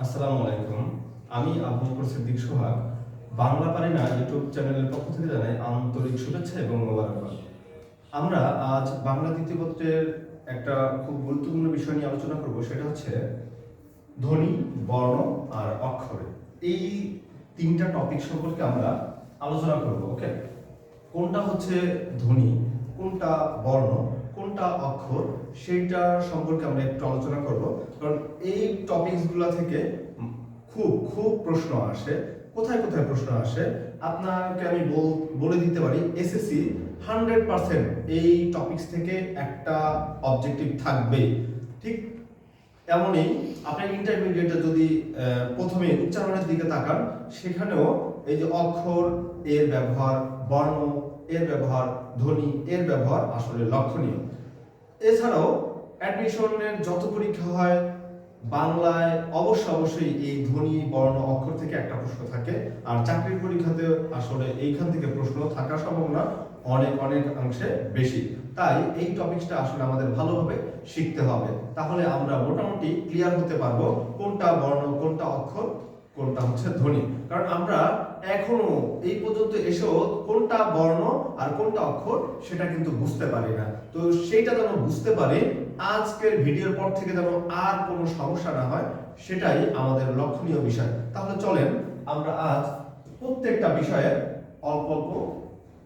আসসালামু আলাইকুম। আমি আবু বকর সিদ্দিক সোহাগ বাংলা পারি না ইউটিউব চ্যানেলের পক্ষ থেকে জানাই আন্তরিক শুভেচ্ছা এবং মোবারকবাদ। আমরা আজ বাংলা দ্বিতীয় পত্রের একটা খুব গুরুত্বপূর্ণ বিষয় নিয়ে আলোচনা করব, সেটা হচ্ছে ধ্বনি, বর্ণ আর অক্ষর। এই তিনটা টপিক সম্পর্কে আমরা আলোচনা করব। ওকে, কোনটা হচ্ছে ধ্বনি, কোনটা বর্ণ, কোনটা অক্ষর, সেইটা সম্পর্কে আমরা একটু আলোচনা করব। কারণ এই টপিকসগুলো থেকে খুব খুব প্রশ্ন আসে। কোথায় কোথায় প্রশ্ন আসে আপনাকে আমি বলে দিতে পারি। এসএসসি 100% এই টপিকস থেকে একটা অবজেক্টিভ থাকবেই। ঠিক এমনই আপনার ইন্টারমিডিয়েটে যদি প্রথমে উচ্চারণের দিকে তাকান, সেখানেও এই যে অক্ষর এর ব্যবহার, বর্ণ এর ব্যবহার, ধ্বনি এর ব্যবহার আসলে লক্ষণীয়। এছাড়াও অ্যাডমিশনের যত পরীক্ষা হয় বাংলায় অবশ্যই এই ধ্বনি, বর্ণ, অক্ষর থেকে একটা প্রশ্ন থাকে। আর চাকরির পরীক্ষাতে আসলে এইখান থেকে প্রশ্ন থাকার সম্ভাবনা অনেক অংশে বেশি। তাই এই টপিকসটা আসলে আমাদের ভালোভাবে শিখতে হবে, তাহলে আমরা মোটামুটি ক্লিয়ার হতে পারবো কোনটা বর্ণ, কোনটা অক্ষর, কোনটা হচ্ছে ধ্বনি। কারণ আমরা এখনো এই পর্যন্ত এসেও কোনটা বর্ণ আর কোনটা অক্ষর সেটা কিন্তু বুঝতে পারি না। তো সেইটা যেন বুঝতে পারি, আজকের ভিডিওর পর থেকে যেন আর কোনো সমস্যা না হয়, সেটাই আমাদের লক্ষণীয় বিষয়। তাহলে চলেন আমরা আজ প্রত্যেকটা বিষয়ে অল্প অল্প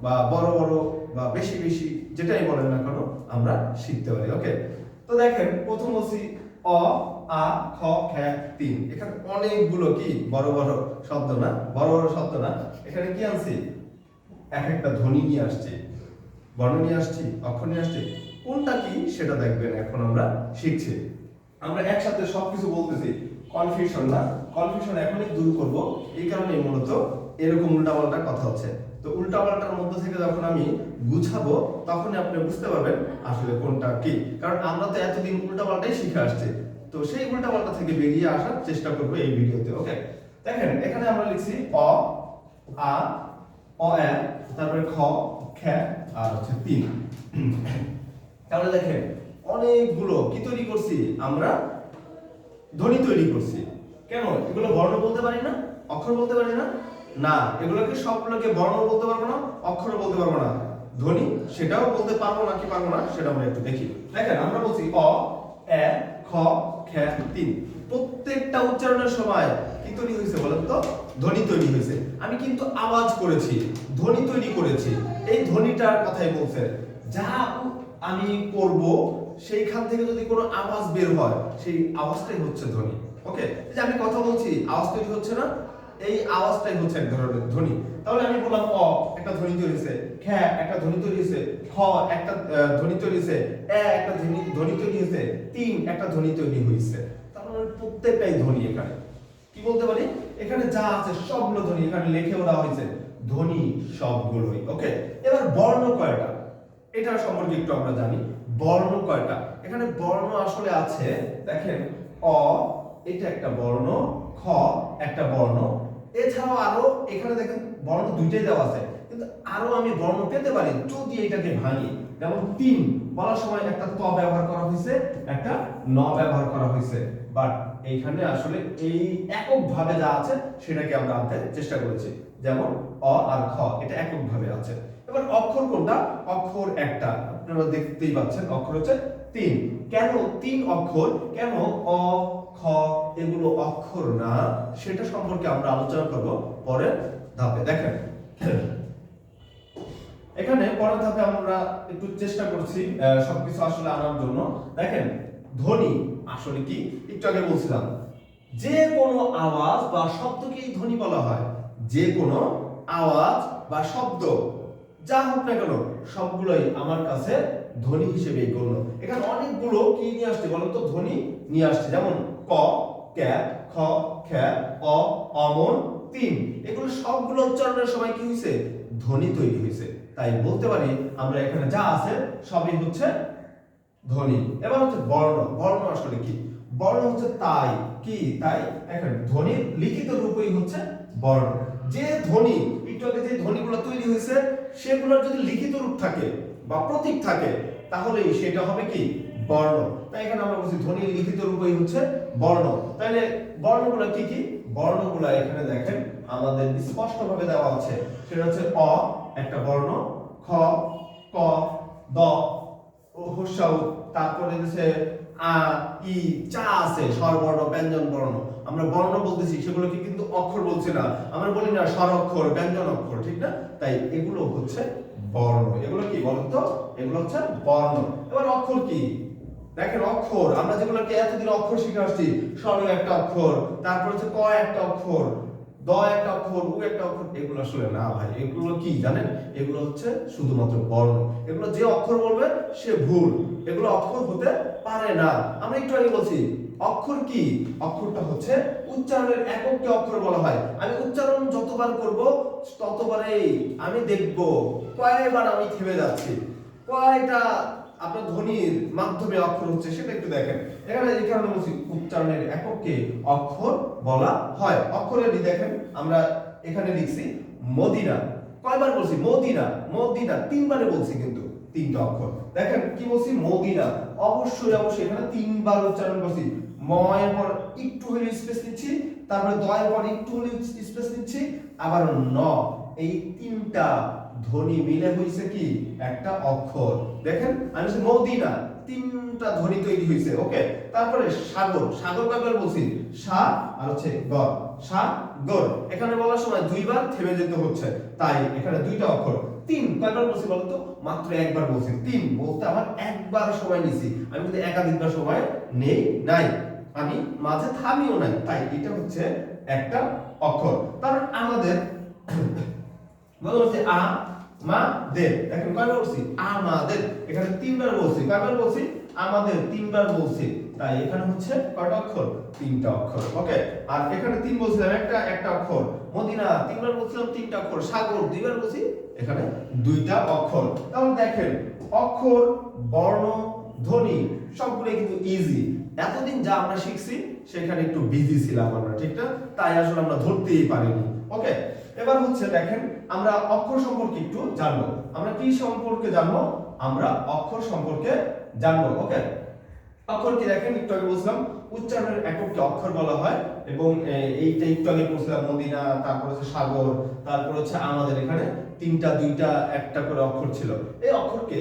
বা বড় বড় বা বেশি বেশি যেটাই বলেন না কেন আমরা শিখতে পারি। ওকে, তো দেখেন প্রথম বলছি অ, আ, খ, খ, তিন। এখানে অনেকগুলো কি বড় বড় শব্দ না, বড় বড় শব্দ না। এখানে কি আনছি? এক একটা ধ্বনি নিয়ে আসছি, বর্ণ নিয়ে আসছি, অক্ষর নিয়ে আসছি। কোনটা কি সেটা দেখবেন এখন আমরা শিখছি। আমরা একসাথে সবকিছু বলতেছি, কনফিউশন না, কনফিউশন এখনই দূর করব। এই কারণে মূলত এরকম উল্টাপাল্টা কথা হচ্ছে। তো উল্টাপাল্টার মধ্যে থেকে যখন আমি গুছাবো, তখনই আপনি বুঝতে পারবেন আসলে কোনটা কি। কারণ আমরা তো এতদিন উল্টাপাল্টাই শিখে আসছি, তো সেই উল্টাপাল্টা থেকে বেরিয়ে আসার চেষ্টা করবো এই ভিডিওতে। ওকে, দেখেন এখানে আমরা লিখছি অ, আ, অ, এ, তারপরে খ, খ আর হচ্ছে তিন। তাহলে দেখেন অনেকগুলো কি তৈরি করছি আমরা? ধ্বনি তৈরি করছি। কেন এগুলো বর্ণ বলতে পারি না, অক্ষর বলতে পারি না? না, এগুলোকে সবগুলোকে বর্ণ বলতে পারবো না, অক্ষর বলতে পারবো না, ধ্বনি সেটাও বলতে পারবো না কি পারবো না সেটা আমরা একটু দেখি। দেখেন আমরা বলছি অ, এ, খ, খ, তিন। প্রত্যেকটা উচ্চারণের সময় কি তৈরি হয়েছে বলেন তো? ধ্বনি তৈরি হয়েছে। আমি কিন্তু আওয়াজ করেছি, ধ্বনি তৈরি করেছি। এই ধ্বনিটার কথাই বলছে। যা আমি করব সেইখান থেকে যদি কোনো আওয়াজ বের হয়, সেই আওয়াজটাই হচ্ছে ধ্বনি। ওকে, যে আমি কথা বলছি, আওয়াজ তৈরি হচ্ছে না, এই আওয়াজটাই হচ্ছে এক ধরনের ধ্বনি। তাহলে আমি বললাম অ, একটা ধ্বনি তৈরি হয়েছে, খ একটা ধ্বনি তৈরি হয়েছে, খ একটা ধ্বনি তৈরি হয়েছে, এ একটা ধ্বনি তৈরি হয়েছে, তিন একটা ধ্বনি তৈরি হয়েছে। তার মানে প্রত্যেকটাই ধ্বনি। এখানে কি বলতে পারি? এখানে যা আছে সবগুলো ধ্বনি, এখানে লিখেও দেওয়া হয়েছে ধ্বনি সবগুলোই। ওকে, এবার বর্ণ কয়টা এটা সম্পর্কে একটু আমরা জানি। বর্ণ কয়টা? এখানে বর্ণ আসলে আছে, দেখেন অ এটা একটা বর্ণ, খ একটা বর্ণ, এছাড়াও আরো এখানে দেখেন বর্ণ দুইটাই দেওয়া আছে, কিন্তু আরো আমি বর্ণ পেতে পারি যদি এটাকে ভাঙি। যেমন তিন বলার সময় একটা ত ব্যবহার করা হয়েছে, একটা ন ব্যবহার করা হয়েছে, বাট এইখানে আসলে এই এককভাবে যা আছে সেটাকে আমরা আনতে চেষ্টা করেছি। যেমন অ আর খ এটা এককভাবে আছে। এবার অক্ষর কোনটা? অক্ষর একটা, আপনারা দেখতেই পাচ্ছেন অক্ষর হচ্ছে তিন। কেন তিন অক্ষর? কেন অ, খ এগুলো অক্ষর না সেটা সম্পর্কে আমরা আলোচনা করব পরের ধাপে। দেখেন এখানে পরের ধাপে আমরা একটু চেষ্টা করছি সবকিছু আসলে আনার জন্য। দেখেন ধ্বনি আসলে কি, একটু আগে বলছিলাম যে কোনো আওয়াজ বা শব্দকেই ধ্বনি বলা হয়। যে কোনো আওয়াজ বা শব্দ যা হোক না কেন সবগুলোই আমার কাছে ধ্বনি হিসেবে গণ্য। এখানে অনেকগুলো কি নিয়ে আসছে বলেন তো? ধ্বনি নিয়ে আসছে। যেমন ক, ক, খ, খ, অ, অমন, তিন। এগুলো সবগুলো উচ্চারণের সময় কি হয়েছে? ধ্বনি তৈরি হয়েছে। তাই বলতে পারি আমরা এখানে যা আছে সবই হচ্ছে ধ্বনি। এবার হচ্ছে বর্ণ। বর্ণ আসলে কি? বর্ণ হচ্ছে তাই কি, তাই এখন ধ্বনির লিখিত রূপই হচ্ছে বর্ণ। যে ধ্বনি একটু আগে যে ধ্বনিগুলো তৈরি হয়েছে সেগুলোর যদি লিখিত রূপ থাকে বা প্রতীক থাকে, তাহলে সেটা হবে কি? বর্ণ। তাই এখানে আমরা বলছি ধ্বনির লিখিত রূপই হচ্ছে বর্ণ। তাহলে বর্ণগুলো কি কি? বর্ণগুলো এখানে দেখেন আমাদের স্পষ্টভাবে দেওয়া আছে। সেটা হচ্ছে অ একটা বর্ণ, খ, ক, দ, হস্যউ, তারপরে হচ্ছে আ, ই, চা আছে, স্বরবর্ণ, ব্যঞ্জন বর্ণ। আমরা বর্ণ বলতেছি, সেগুলোকে কিন্তু অক্ষর বলছি না। আমরা বলি না স্বর অক্ষর, ব্যঞ্জন অক্ষর, ঠিক না? তাই এগুলো হচ্ছে বর্ণ। এগুলো কি বলেন তো? এগুলো হচ্ছে বর্ণ। এবার অক্ষর কি? দেখেন অক্ষর আমরা যেগুলোকে এতদিন অক্ষর শিখে আসছি, স্বর একটা অক্ষর, তারপর হচ্ছে ক একটা অক্ষর, দ একটা অক্ষর, উ একটা অক্ষর, এগুলো আসলে না ভাই। এগুলো কি জানেন? এগুলো হচ্ছে শুধুমাত্র বর্ণ। এগুলো যে অক্ষর বলবে সে ভুল, এগুলো অক্ষর হতে পারে না। আমরা একটু আগে বলছি অক্ষর কি? অক্ষরটা হচ্ছে উচ্চারণের একককে অক্ষর বলা হয়। আমি উচ্চারণ যতবার করব ততবারই আমি দেখব কয়বার আমি থেমে যাচ্ছি, কয়টা আপনার ধ্বনির মাধ্যমে অক্ষর হচ্ছে সেটা একটু দেখেন। এখানে এই কারণে বলছি উচ্চারণের একককে অক্ষর বলা হয়। অক্ষরের দেখেন আমরা এখানে লিখছি মদিনা। কয়বার বলছি? মদিনা, মদিনা তিনবারে বলছি, কিন্তু তিনটা অক্ষর। দেখেন কি বলছি? মদিনা। অবশ্যই অবশ্যই এখানে তিনবার উচ্চারণ করছি। ম এর পর একটু হলে স্পেস নিচ্ছি, তারপরে দ এর পর একটু হলে স্পেস নিচ্ছি, আবার ন। এই তিনটা ধ্বনি মিলে হইছে কি একটা অক্ষর। দেখেন আমি বলছি মদিনা, তিনটা ধ্বনি তৈরি হইছে। ওকে, তারপরে সাগর। সাগর কয়বার বলছি? সা আর হচ্ছে গর, সাগর। এখানে বলার সময় দুইবার থেমে যেতে হচ্ছে, তাই এখানে দুইটা অক্ষর। তিন কয়বার বলছি বলতো? মাত্র একবার বলছি। তিন বলতে আমার একবার সময় নিছি, আমি কিন্তু একাধিকবার সময় নেই নাই, আমি মাঝে থামিও নাই, তাই এটা হচ্ছে একটা অক্ষর। তারপর আমাদের বলা হচ্ছে আ মা দের। দেখেন কয়বার বলছি? আমাদের। এখানে তিনবার বলছি। কয়বার বলছি? আমাদের তিনবার বলছি, তাই এখানে হচ্ছে কয়টা অক্ষর? তিনটা অক্ষর। ওকে, আর এখানে তিন বলছিলাম, একটা অক্ষর। মদিনা তিনবার বলছিলাম, তিনটা অক্ষর। সাগর দুইবার বলছি, এখানে দুইটা অক্ষর। তাহলে দেখেন অক্ষর, বর্ণ, ধ্বনি সবগুলো কিন্তু ইজি। এতদিন যা আমরা শিখছি সেখানে একটু বিজি ছিলাম আমরা, ঠিক না? তাই আসলে আমরা ধরতেই পারিনি। ওকে, এবার হচ্ছে দেখেন আমরা অক্ষর সম্পর্কে একটু জানবো। আমরা কি সম্পর্কে জানবো? আমরা অক্ষর সম্পর্কে জানবো। ওকে, অক্ষর কি? দেখেন একটু আগে বলছিলাম উচ্চারণের একককে অক্ষর বলা হয়, এবং এইটা একটু আগে বলছিলাম মদিনা, তারপর হচ্ছে সাগর, তারপর হচ্ছে আমাদের। এখানে তিনটা দুইটা একটা করে অক্ষর ছিল। এই অক্ষরকে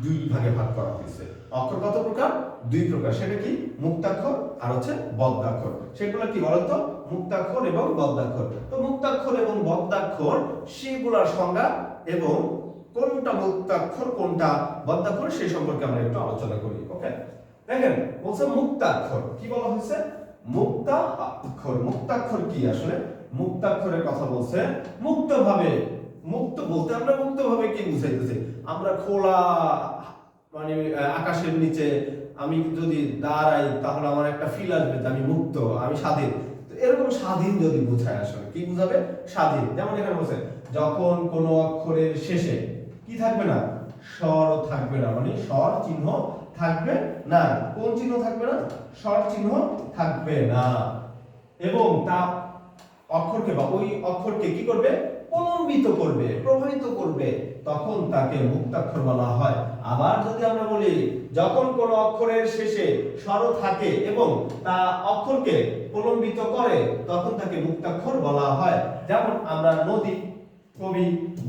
দুই ভাগে ভাগ করা হয়েছে। অক্ষর কত প্রকার? দুই প্রকার। সেটা কি? মুক্তাক্ষর আর হচ্ছে বদ্যাক্ষর। সেগুলো কি বলতো? মুক্তাক্ষর এবং বদ্যাক্ষর। তো মুক্তাক্ষর এবং বদ্যাক্ষর সেগুলোর সংজ্ঞা এবং কোনটা মুক্তাক্ষর কোনটা বদ্যাক্ষর সেই সম্পর্কে আমরা একটু আলোচনা করি। ওকে, দেখেন বলছে মুক্তাক্ষর। কি বলা হয়েছে? মুক্তাক্ষর। মুক্তাক্ষর কি আসলে? মুক্তাক্ষরের কথা বলছে মুক্তভাবে। মুক্ত বলতে আমরা মুক্তভাবে কি বুঝাইতেছি? আমরা খোলা মানে আকাশের নিচে আমি যদি দাঁড়াই তাহলে আমার একটা ফিল আসবে যে আমি মুক্ত, আমি স্বাধীন। তো এরকম স্বাধীন যদি বোঝায়, আসলে কি বুঝাবে? স্বাধীন। যেমন এখানে বলছে যখন কোনো অক্ষরের শেষে কি থাকবে না? স্বর থাকবে না, মানে স্বর চিহ্ন থাকবে না। কোন চিহ্ন থাকবে না? স্বর চিহ্ন থাকবে না, এবং তা অক্ষরকে বা ওই অক্ষরকে কি করবে? প্রলম্বিত করবে, প্রভাবিত করবে, তখন তাকে মুক্তাক্ষর বলা হয়। আবার যদি আমরা বলি যখন কোন অক্ষরের শেষে স্বর থাকে এবং তা অক্ষরকে প্রলম্বিত করে, তখন তাকে মুক্তাক্ষর বলা হয়। যেমন আমরা নদী, কবি,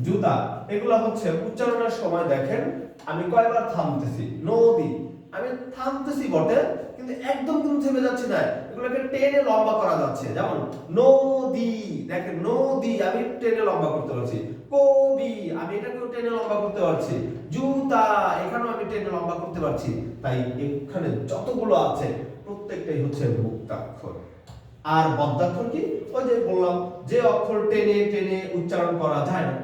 জুতা, এগুলা হচ্ছে উচ্চারণের সময় দেখেন আমি কয়বার থামতেছি। নদী, আমি থামতেছি বটে, কিন্তু একদম কিন্তু থেমে যাচ্ছে না, এগুলোকে টেনে লম্বা করা যাচ্ছে। যেমন নদী, দেখেন নদী আমি টেনে লম্বা করতে পারছি। কবি, আমি এটাকেও টেনে লম্বা করতে পারছি। জুতা, এখানেও আমি টেনে লম্বা করতে পারছি। তাই এখানে যতগুলো আছে প্রত্যেকটাই হচ্ছে মুক্তাক্ষর। আর বদ্যাক্ষর কি? ওই যে বললাম যে অক্ষর টেনে টেনে উচ্চারণ করা যায় না,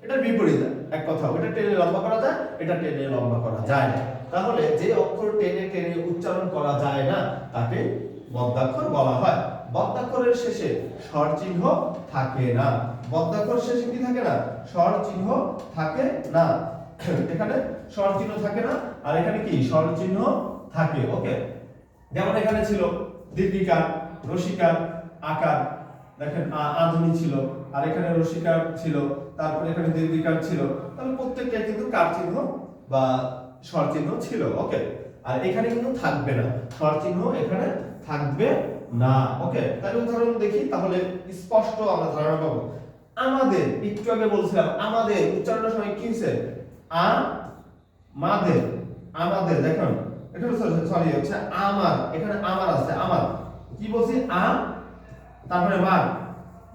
এটার বিপরীত এক কথা। ওটা টেনে লম্বা করা যায়, এটা টেনে লম্বা করা যায় না। তাহলে যে অক্ষর টেনে টেনে উচ্চারণ করা যায় না তাকে বদ্যাক্ষর বলা হয়। বদ্যাক্ষরের শেষে স্বর চিহ্ন থাকে না। বদ্যাক্ষর শেষে কি থাকে না? স্বর চিহ্ন থাকে না। এখানে স্বর চিহ্ন থাকে না, আর এখানে কি স্বর চিহ্ন থাকে। ওকে, যেমন এখানে ছিল দীর্ঘিকার, রসিকার, আকার। দেখেন আধুনি ছিল, আর এখানে রসিকার ছিল, তারপরে এখানে দীর্ঘিকার ছিল। তাহলে প্রত্যেকটা কিন্তু কার চিহ্ন বা স্বর চিহ্ন ছিল। ওকে, আর এখানে কিন্তু থাকবে না, স্বর চিহ্ন এখানে থাকবে না। ওকে, তাহলে উদাহরণ দেখি, তাহলে স্পষ্ট আমরা ধারণা পাবো। আমাদের, একটু আগে বলছিলাম আমাদের উচ্চারণের সময় কি হচ্ছে, মাদের, আমাদের দেখুন এখানে সরি হচ্ছে আমার, এখানে আমার আছে, আমার কি বলছি তারপরে মার,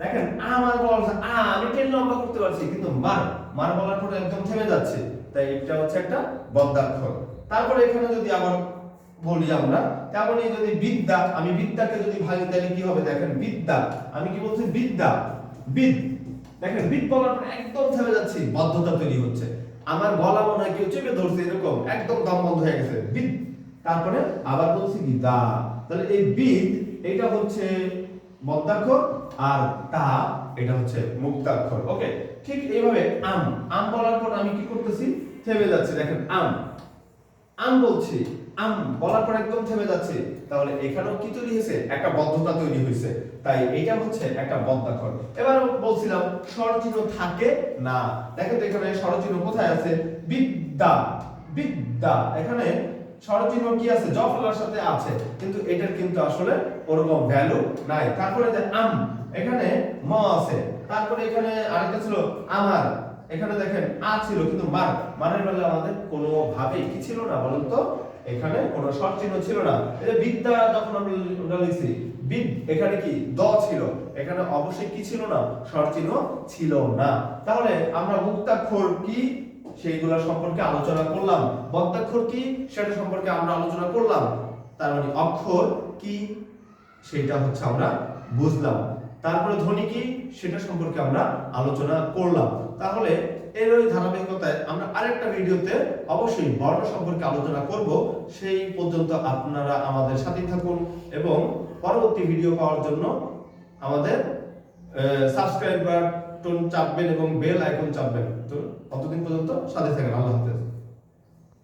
দেখেন আমার বলা হচ্ছে আমি টেন লম্বা করতে পারছি, কিন্তু মার, মার বলার পরে একদম থেমে যাচ্ছে, তাই এটা হচ্ছে একটা বদ্ধাক্ষর। তারপরে এখানে যদি আবার বলি আমরা, তেমনই যদি বিদ্যা, আমি বিদ্যাকে যদি ভাঙি তাহলে কি হবে, দেখেন বিদ্যা, আমি কি বলছি বিদ্যা, বিদ, দেখেন বিদ বলার পর একদম থেমে যাচ্ছি, বদ্ধতা তৈরি হচ্ছে, আমার গলা মনে হয় কেউ চেপে ধরছে, এরকম একদম দম বন্ধ হয়ে গেছে, বিদ। তারপরে আবার বলছি কি দা, তাহলে এই বিদ এটা হচ্ছে বদ্ধাক্ষর, আর তা এটা হচ্ছে মুক্তাক্ষর। ওকে, ঠিক এইভাবে আম, আম বলার পর আমি কি করতেছি, থেমে যাচ্ছে, দেখেন আম বলছি, আম বলার পর একদম থেমে যাচ্ছে, তাহলে এখানেও কি তৈরি হয়েছে, একটা বদ্ধতা তৈরি হয়েছে, তাই এটা হচ্ছে একটা বদ্ধাক্ষর। এবার বলছিলাম স্বরচিহ্ন থাকে না, দেখেন তো এখানে স্বরচিহ্ন কোথায় আছে, বিদ্যা, বিদ্যা, এখানে স্বরচিহ্ন কি আছে, জ ফলার সাথে আছে, কিন্তু এটার কিন্তু আসলে ওরকম ভ্যালু নাই। তারপরে যে আম, এখানে ম আছে, তারপরে এখানে আরেকটা ছিল আমার, এখানে দেখেন ছিল, কিন্তু মানের বেলা আমাদের কোনো ভাবে কি ছিল না বলুন তো, এখানে কোনো স্বর চিহ্ন ছিল না। এই যে বিদ্যা যখন আমরা লিখছি বিদ, এখানে কি দ ছিল, এখানে অবশ্যই কি ছিল না, স্বর চিহ্ন ছিল না। তাহলে আমরা মুক্তাক্ষর কি সেইগুলো সম্পর্কে আলোচনা করলাম, বদ্ধাক্ষর কি সেটা সম্পর্কে আমরা আলোচনা করলাম, তার মানে অক্ষর কি সেটা হচ্ছে আমরা বুঝলাম, তারপরে ধ্বনি কি সেটা সম্পর্কে আমরা আলোচনা করলাম। তাহলে এর ওই ধারাবাহিকতায় আমরা আরেকটা ভিডিওতে অবশ্যই বর্ণ সম্পর্কে আলোচনা করব, সেই পর্যন্ত আপনারা আমাদের সাথে থাকুন এবং পরবর্তী ভিডিও পাওয়ার জন্য আমাদের সাবস্ক্রাইব বাটন চাপবেন এবং বেল আইকন চাপবেন। তো ততদিন পর্যন্ত সাথে থাকেন, আল্লাহ হাফেজ।